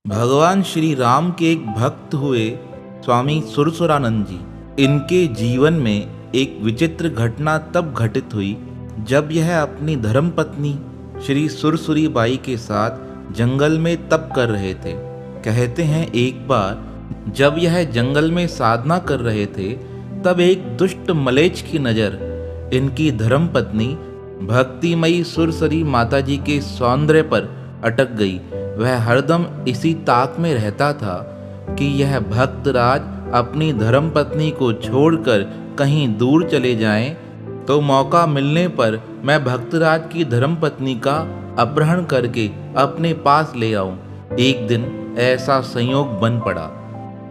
भगवान श्री राम के एक भक्त हुए स्वामी सुरसुरानंद जी। इनके जीवन में एक विचित्र घटना तब घटित हुई जब यह अपनी धर्मपत्नी श्री सुरसुरी बाई के साथ जंगल में तप कर रहे थे। कहते हैं एक बार जब यह जंगल में साधना कर रहे थे तब एक दुष्ट मलेच्छ की नज़र इनकी धर्मपत्नी भक्तिमयी सुरसरी माता जी के सौंदर्य पर अटक गई। वह हरदम इसी ताक में रहता था कि यह भक्तराज अपनी धर्मपत्नी को छोड़कर कहीं दूर चले जाएं, तो मौका मिलने पर मैं भक्तराज की धर्मपत्नी का अपहरण करके अपने पास ले आऊं। एक दिन ऐसा संयोग बन पड़ा।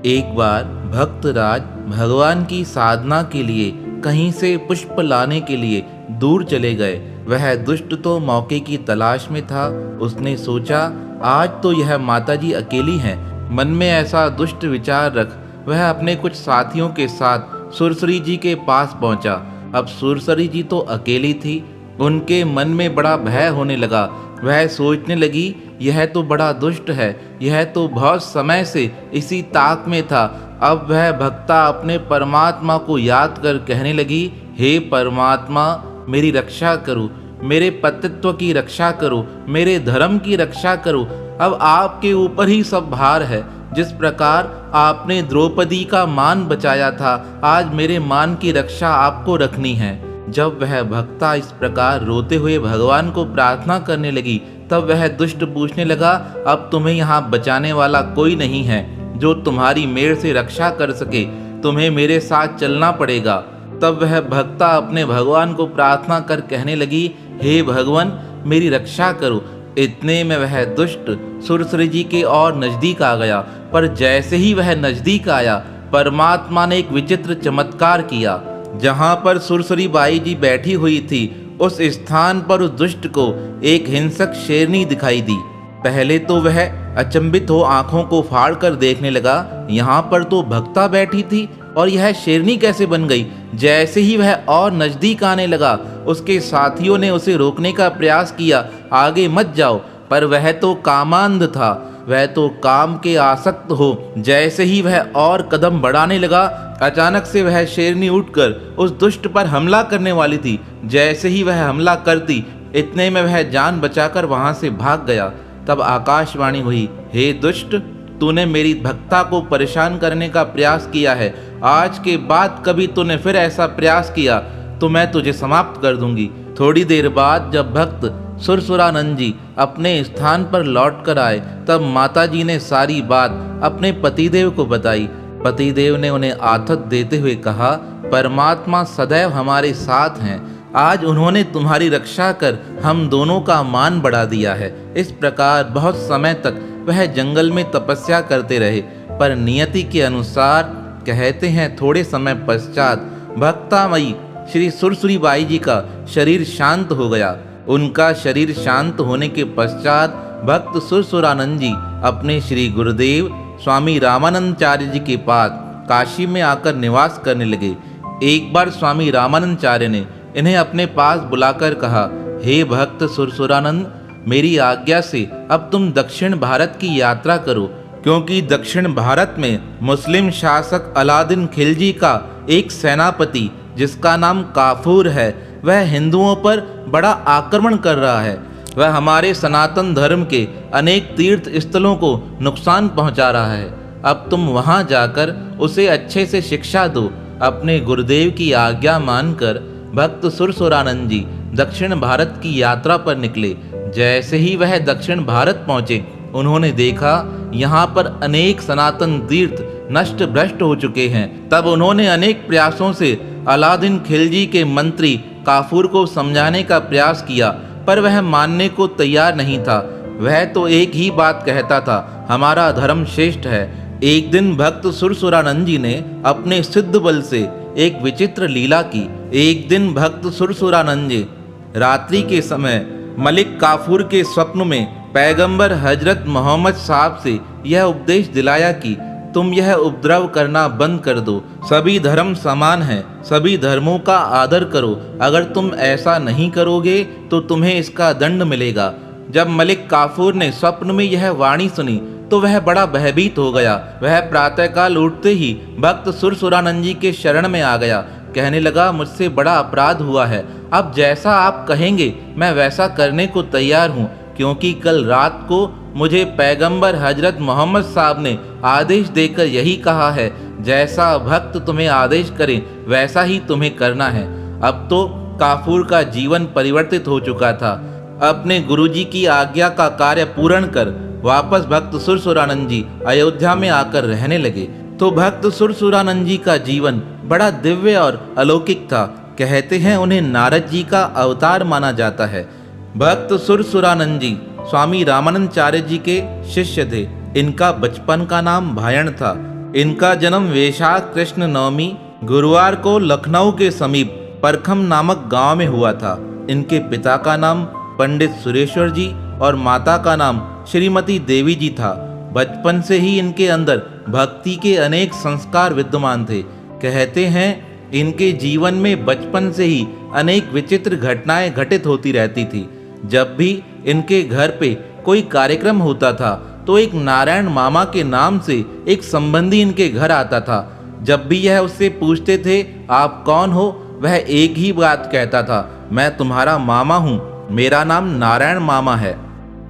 एक बार भक्तराज भगवान की साधना के लिए कहीं से पुष्प लाने के लिए दूर चले गए। वह दुष्ट तो मौके की तलाश में था। उसने सोचा आज तो यह माताजी अकेली हैं। मन में ऐसा दुष्ट विचार रख वह अपने कुछ साथियों के साथ सुरसरी जी के पास पहुंचा। अब सुरसरी जी तो अकेली थी। उनके मन में बड़ा भय होने लगा। वह सोचने लगी यह तो बड़ा दुष्ट है, यह तो बहुत समय से इसी ताक में था। अब वह भक्ता अपने परमात्मा को याद कर कहने लगी, हे परमात्मा मेरी रक्षा करो, मेरे पतित्व की रक्षा करो, मेरे धर्म की रक्षा करो। अब आपके ऊपर ही सब भार है। जिस प्रकार आपने द्रौपदी का मान बचाया था, आज मेरे मान की रक्षा आपको रखनी है। जब वह भक्ता इस प्रकार रोते हुए भगवान को प्रार्थना करने लगी तब वह दुष्ट पूछने लगा, अब तुम्हें यहाँ बचाने वाला कोई नहीं है जो तुम्हारी मेर से रक्षा कर सके, तुम्हें मेरे साथ चलना पड़ेगा। तब वह भक्ता अपने भगवान को प्रार्थना कर कहने लगी, हे भगवान मेरी रक्षा करो। इतने में वह दुष्ट सुरसरी जी के और नजदीक आ गया। पर जैसे ही वह नजदीक आया परमात्मा ने एक विचित्र चमत्कार किया। जहाँ पर सुरसरी बाई जी बैठी हुई थी उस स्थान पर उस दुष्ट को एक हिंसक शेरनी दिखाई दी। पहले तो वह अचंभित हो आंखों को फाड़ कर देखने लगा, यहाँ पर तो भक्ता बैठी थी और यह शेरनी कैसे बन गई। जैसे ही वह और नजदीक आने लगा उसके साथियों ने उसे रोकने का प्रयास किया, आगे मत जाओ, पर वह तो कामांध था, वह तो काम के आसक्त हो। जैसे ही वह और कदम बढ़ाने लगा अचानक से वह शेरनी उठकर उस दुष्ट पर हमला करने वाली थी। जैसे ही वह हमला करती इतने में वह जान बचाकर वहां से भाग गया। तब आकाशवाणी हुई, हे दुष्ट तूने मेरी भक्ता को परेशान करने का प्रयास किया है। आज के बाद कभी तूने फिर ऐसा प्रयास किया तो मैं तुझे समाप्त कर दूंगी। थोड़ी देर बाद जब भक्त सुरसुरानंद जी अपने स्थान पर लौट कर आए तब माताजी ने सारी बात अपने पतिदेव को बताई। पतिदेव ने उन्हें आथत देते हुए कहा, परमात्मा सदैव हमारे साथ हैं। आज उन्होंने तुम्हारी रक्षा कर हम दोनों का मान बढ़ा दिया है। इस प्रकार बहुत समय तक वह जंगल में तपस्या करते रहे। पर नियति के अनुसार कहते हैं थोड़े समय पश्चात भक्तामयी श्री सुरसुरी बाई जी का शरीर शांत हो गया। उनका शरीर शांत होने के पश्चात भक्त सुरसुरानंद जी अपने श्री गुरुदेव स्वामी रामानंदाचार्य जी के पास काशी में आकर निवास करने लगे। एक बार स्वामी रामानंदाचार्य ने इन्हें अपने पास बुलाकर कहा, हे भक्त सुरसुरानंद मेरी आज्ञा से अब तुम दक्षिण भारत की यात्रा करो, क्योंकि दक्षिण भारत में मुस्लिम शासक अलादीन खिलजी का एक सेनापति जिसका नाम काफूर है वह हिंदुओं पर बड़ा आक्रमण कर रहा है। वह हमारे सनातन धर्म के अनेक तीर्थ स्थलों को नुकसान पहुंचा रहा है। अब तुम वहां जाकर उसे अच्छे से शिक्षा दो। अपने गुरुदेव की आज्ञा मानकर भक्त सुरसुरानंद जी दक्षिण भारत की यात्रा पर निकले। जैसे ही वह दक्षिण भारत पहुंचे उन्होंने देखा यहाँ पर अनेक सनातन तीर्थ नष्ट भ्रष्ट हो चुके हैं। तब उन्होंने अनेक प्रयासों से अलादीन खिलजी के मंत्री काफूर को समझाने का प्रयास किया, पर वह मानने को तैयार नहीं था। वह तो एक ही बात कहता था, हमारा धर्म श्रेष्ठ है। एक दिन भक्त सुरसुरानंद जी ने अपने सिद्ध बल से एक विचित्र लीला की। एक दिन भक्त सुरसुरानंद जी रात्रि के समय मलिक काफूर के स्वप्न में पैगंबर हजरत मोहम्मद साहब से यह उपदेश दिलाया कि तुम यह उपद्रव करना बंद कर दो। सभी धर्म समान हैं, सभी धर्मों का आदर करो। अगर तुम ऐसा नहीं करोगे तो तुम्हें इसका दंड मिलेगा। जब मलिक काफूर ने स्वप्न में यह वाणी सुनी तो वह बड़ा भयभीत हो गया। वह प्रातःकाल उठते ही भक्त सुरसुरानंद जी के शरण में आ गया। कहने लगा, मुझसे बड़ा अपराध हुआ है, अब जैसा आप कहेंगे मैं वैसा करने को तैयार हूँ, क्योंकि कल रात को मुझे पैगंबर हजरत मोहम्मद साहब ने आदेश देकर यही कहा है, जैसा भक्त तुम्हें आदेश करे वैसा ही तुम्हें करना है। अब तो काफूर का जीवन परिवर्तित हो चुका था। अपने गुरुजी की आज्ञा का कार्य पूर्ण कर वापस भक्त सुरसुरानंद जी अयोध्या में आकर रहने लगे। तो भक्त सुरसुरानंद जी का जीवन बड़ा दिव्य और अलौकिक था। कहते हैं उन्हें नारद जी का अवतार माना जाता है। भक्त सुरसुरानंद जी स्वामी रामानंदाचार्य जी के शिष्य थे। इनका बचपन का नाम भायण था। इनका जन्म वैशाख कृष्ण नवमी गुरुवार को लखनऊ के समीप परखम नामक गांव में हुआ था। इनके पिता का नाम पंडित सुरेश्वर जी और माता का नाम श्रीमती देवी जी था। बचपन से ही इनके अंदर भक्ति के अनेक संस्कार विद्यमान थे। कहते हैं इनके जीवन में बचपन से ही अनेक विचित्र घटनाएं घटित होती रहती थी। जब भी इनके घर पे कोई कार्यक्रम होता था तो एक नारायण मामा के नाम से एक संबंधी इनके घर आता था। जब भी यह उससे पूछते थे आप कौन हो, वह एक ही बात कहता था, मैं तुम्हारा मामा हूँ, मेरा नाम नारायण मामा है।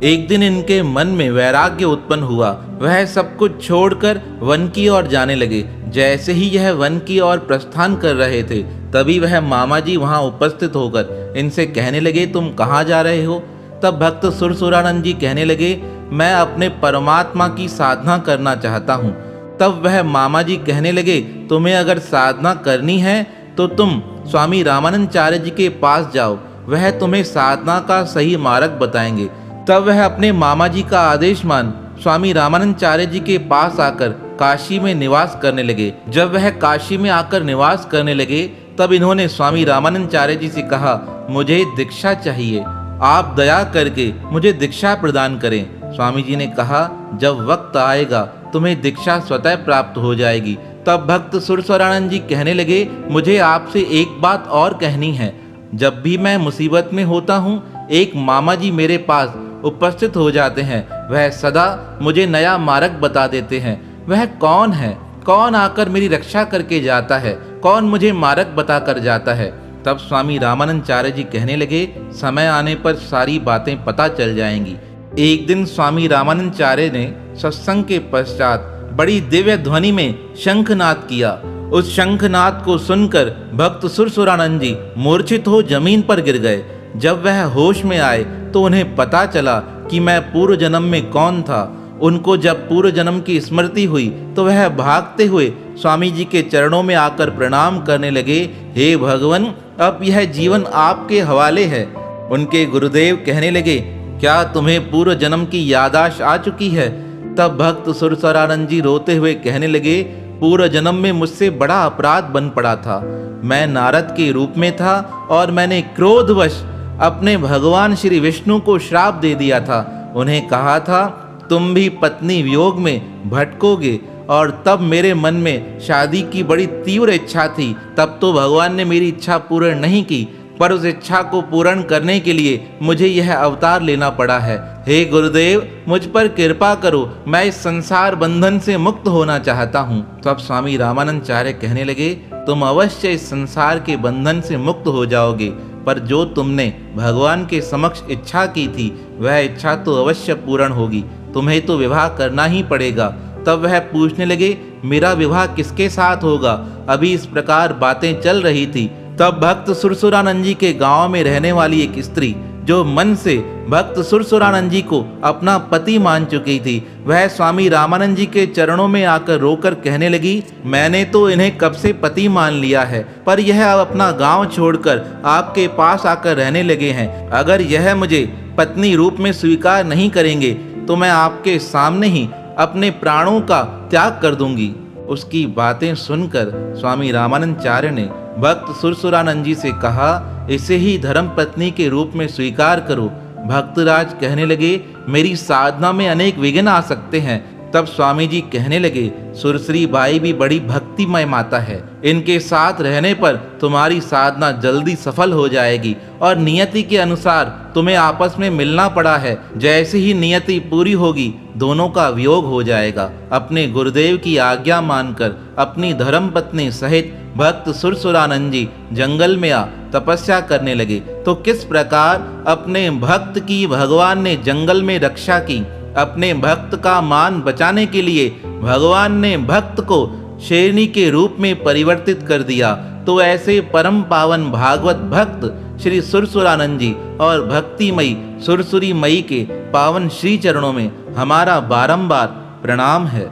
एक दिन इनके मन में वैराग्य उत्पन्न हुआ। वह सब कुछ छोड़कर वन की ओर जाने लगे। जैसे ही यह वन की ओर प्रस्थान कर रहे थे तभी वह मामा जी वहां उपस्थित होकर इनसे कहने लगे, तुम कहाँ जा रहे हो? तब भक्त सुरसुरानंद जी कहने लगे, मैं अपने परमात्मा की साधना करना चाहता हूँ। तब वह मामा जी कहने लगे, तुम्हें अगर साधना करनी है तो तुम स्वामी रामानंदाचार्य जी के पास जाओ, वह तुम्हें साधना का सही मार्ग बताएंगे। तब वह अपने मामा जी का आदेश मान स्वामी रामानंदाचार्य जी के पास आकर काशी में निवास करने लगे। जब वह काशी में आकर निवास करने लगे तब इन्होंने स्वामी रामानंदाचार्य जी से कहा, मुझे दीक्षा चाहिए, आप दया करके मुझे दीक्षा प्रदान करें। स्वामी जी ने कहा, जब वक्त आएगा तुम्हें दीक्षा स्वतः प्राप्त हो जाएगी। तब भक्त सुरसुरानंद जी कहने लगे, मुझे आपसे एक बात और कहनी है। जब भी मैं मुसीबत में होता हूँ एक मामा जी मेरे पास उपस्थित हो जाते हैं। वह सदा मुझे नया मार्ग बता देते हैं। वह कौन है? कौन आकर मेरी रक्षा करके जाता है? कौन मुझे मार्ग बता कर जाता है? तब स्वामी रामानंदाचार्य जी कहने लगे, समय आने पर सारी बातें पता चल जाएंगी। एक दिन स्वामी रामानंदाचार्य ने सत्संग के पश्चात बड़ी दिव्य ध्वनि में शंखनाद किया। उस शंखनाद को सुनकर भक्त सुरसुरानंद जी मूर्छित हो जमीन पर गिर गए। जब वह होश में आए तो उन्हें पता चला कि मैं पूर्व जन्म में कौन था। उनको जब पूर्व जन्म की स्मृति हुई तो वह भागते हुए स्वामी जी के चरणों में आकर प्रणाम करने लगे, हे भगवान, अब यह जीवन आपके हवाले है। उनके गुरुदेव कहने लगे, क्या तुम्हें पूर्व जन्म की यादाश्त आ चुकी है? तब भक्त सुरसुरानंद जी रोते हुए कहने लगे, पूर्व जन्म में मुझसे बड़ा अपराध बन पड़ा था। मैं नारद के रूप में था और मैंने क्रोधवश अपने भगवान श्री विष्णु को श्राप दे दिया था। उन्हें कहा था तुम भी पत्नी वियोग में भटकोगे, और तब मेरे मन में शादी की बड़ी तीव्र इच्छा थी। तब तो भगवान ने मेरी इच्छा पूर्ण नहीं की, पर उस इच्छा को पूर्ण करने के लिए मुझे यह अवतार लेना पड़ा है। हे गुरुदेव, मुझ पर कृपा करो, मैं इस संसार बंधन से मुक्त होना चाहता हूँ। तब स्वामी रामानंदाचार्य कहने लगे, तुम अवश्य इस संसार के बंधन से मुक्त हो जाओगे, पर जो तुमने भगवान के समक्ष इच्छा की थी वह इच्छा तो अवश्य पूर्ण होगी। तुम्हें तो विवाह करना ही पड़ेगा। तब वह पूछने लगे, मेरा विवाह किसके साथ होगा? अभी इस प्रकार बातें चल रही थी। तब भक्त सुरसुरानंद जी के गांव में रहने वाली एक स्त्री जो मन से भक्त सुरसुरानंद जी को अपना पति मान चुकी थी, वह स्वामी रामानंद जी के चरणों में आकर रोकर कहने लगी, मैंने तो इन्हें कब से पति मान लिया है, पर यह अब अपना गांव छोड़कर आपके पास आकर रहने लगे हैं। अगर यह मुझे पत्नी रूप में स्वीकार नहीं करेंगे तो मैं आपके सामने ही अपने प्राणों का त्याग कर दूंगी। उसकी बातें सुनकर स्वामी रामानंदाचार्य ने भक्त सुरसुरानंद जी से कहा, इसे ही धर्म पत्नी के रूप में स्वीकार करो। भक्तराज कहने लगे, मेरी साधना में अनेक विघ्न आ सकते हैं। तब स्वामी जी कहने लगे, सुरसरी बाई भी बड़ी भक्तिमय माता है, इनके साथ रहने पर तुम्हारी साधना जल्दी सफल हो जाएगी और नियति के अनुसार तुम्हें आपस में मिलना पड़ा है। जैसे ही नियति पूरी होगी दोनों का वियोग हो जाएगा। अपने गुरुदेव की आज्ञा मानकर अपनी धर्मपत्नी सहित भक्त सुरसुरानंद जी जंगल में आ तपस्या करने लगे। तो किस प्रकार अपने भक्त की भगवान ने जंगल में रक्षा की। अपने भक्त का मान बचाने के लिए भगवान ने भक्त को शेरनी के रूप में परिवर्तित कर दिया। तो ऐसे परम पावन भागवत भक्त श्री सुरसुरानंद जी और भक्तिमयी सुरसुरी मई के पावन श्री चरणों में हमारा बारंबार प्रणाम है।